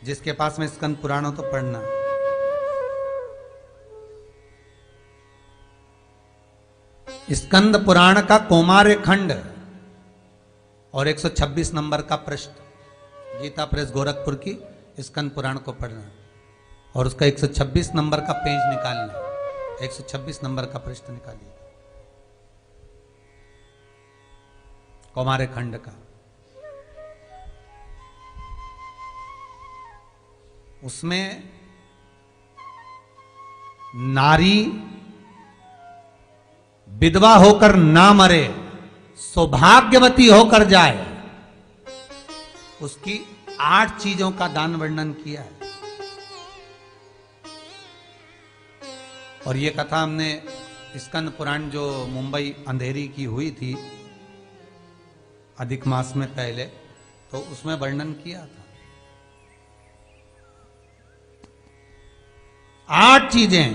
जिसके पास में स्कंद पुराण हो तो पढ़ना। स्कंद पुराण का कौमार्य खंड और 126 नंबर का पृष्ठ, गीता प्रेस गोरखपुर की स्कंद पुराण को पढ़ना और उसका 126 नंबर का पेज निकालना, 126 नंबर का पृष्ठ निकालिए कौमार्य खंड का। उसमें नारी विधवा होकर ना मरे, सौभाग्यवती होकर जाए, उसकी 8 चीजों का दान वर्णन किया है। और ये कथा हमने स्कंद पुराण जो मुंबई अंधेरी की हुई थी अधिक मास में पहले, तो उसमें वर्णन किया था। 8 चीजें।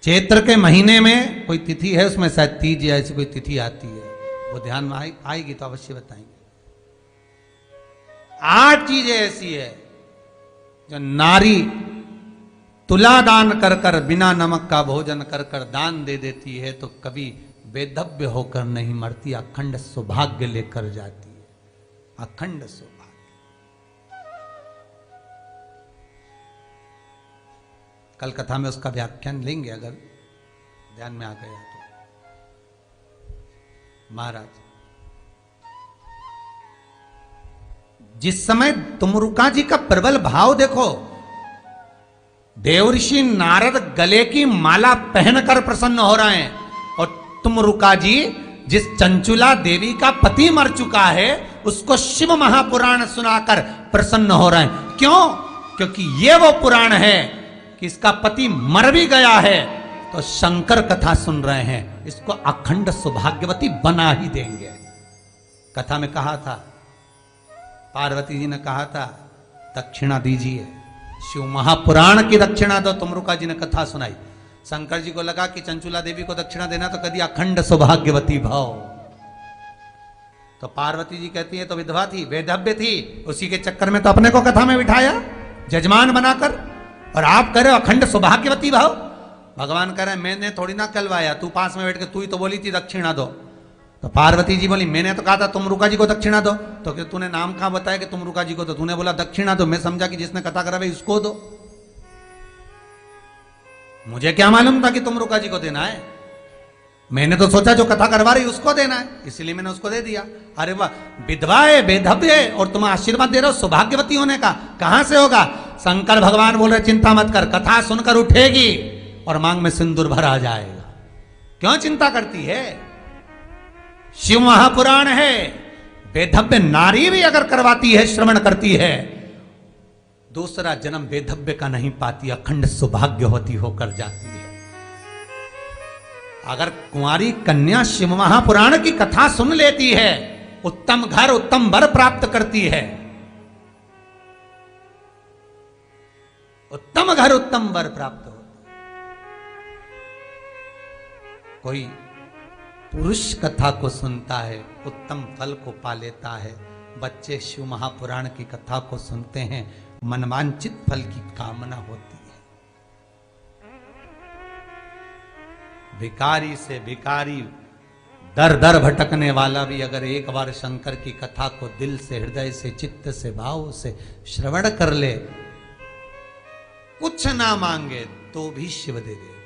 चैत्र के महीने में कोई तिथि है, उसमें शायद तीज या ऐसी कोई तिथि आती है, वो ध्यान में आएगी तो अवश्य बताएंगे। 8 चीजें ऐसी है जो नारी तुला दान कर कर, बिना नमक का भोजन कर कर दान दे देती है तो कभी वेधव्य होकर नहीं मरती, अखंड सौभाग्य लेकर जाती है, अखंड सौभाग्य। कल कथा में उसका व्याख्यान लेंगे अगर ध्यान में आ गया तो। महाराज, जिस समय तुमरुका जी का प्रबल भाव देखो, देवऋषि नारद गले की माला पहनकर प्रसन्न हो रहे हैं और तुमरुका जी जिस चंचुला देवी का पति मर चुका है उसको शिव महापुराण सुनाकर प्रसन्न हो रहे हैं। क्यों? क्योंकि ये वो पुराण है कि इसका पति मर भी गया है तो शंकर कथा सुन रहे हैं, इसको अखंड सौभाग्यवती बना ही देंगे। कथा में कहा था, पार्वती जी ने कहा था दक्षिणा दीजिए, शिव महापुराण की दक्षिणा दो। तुमरुका जी ने कथा सुनाई, शंकर जी को लगा कि चंचुला देवी को दक्षिणा देना तो कभी अखंड सौभाग्यवती भाव। तो पार्वती जी कहती है तो विधवा थी, वेधव्य थी, उसी के चक्कर में तो अपने को कथा में बिठाया जजमान बनाकर, और आप कह रहे हो अखंड सौभाग्यवती भाव। भगवान कह रहे हैं मैंने थोड़ी ना कहलवाया, तू पास में बैठ के तू ही तो बोली थी दक्षिणा दो। तो पार्वती जी बोली मैंने तो कहा था तुमरुका जी को दक्षिणा दो, तो कि तूने नाम कहां बताया कि तुमरुका जी को, तो तूने बोला दक्षिणा दो, मैं समझा कि जिसने कथा करा भाई उसको दो। मुझे क्या मालूम था कि तुमरुका जी को देना है, मैंने तो सोचा जो कथा करवा रही उसको देना है, इसलिए मैंने उसको दे दिया। अरे वाह, विधवा है, वेधव्य है और तुम आशीर्वाद दे रहे हो सौभाग्यवती होने का, कहां से होगा? शंकर भगवान बोल रहे चिंता मत कर, कथा सुनकर उठेगी और मांग में सिंदूर भरा जाएगा। क्यों चिंता करती है? शिव महापुराण है, वेधव्य नारी भी अगर करवाती है, श्रवण करती है, दूसरा जन्म वेधव्य का नहीं पाती, अखंड सौभाग्यवती होकर जाती है। अगर कुंवारी कन्या शिव महापुराण की कथा सुन लेती है, उत्तम घर उत्तम वर प्राप्त करती है, उत्तम घर उत्तम वर प्राप्त होता। कोई पुरुष कथा को सुनता है, उत्तम फल को पा लेता है। बच्चे शिव महापुराण की कथा को सुनते हैं, मनवांचित फल की कामना होती है। भिखारी से भिखारी, दर दर भटकने वाला भी अगर एक बार शंकर की कथा को दिल से, हृदय से, चित्त से, भाव से श्रवण कर ले, कुछ ना मांगे तो भी शिव दे देगा।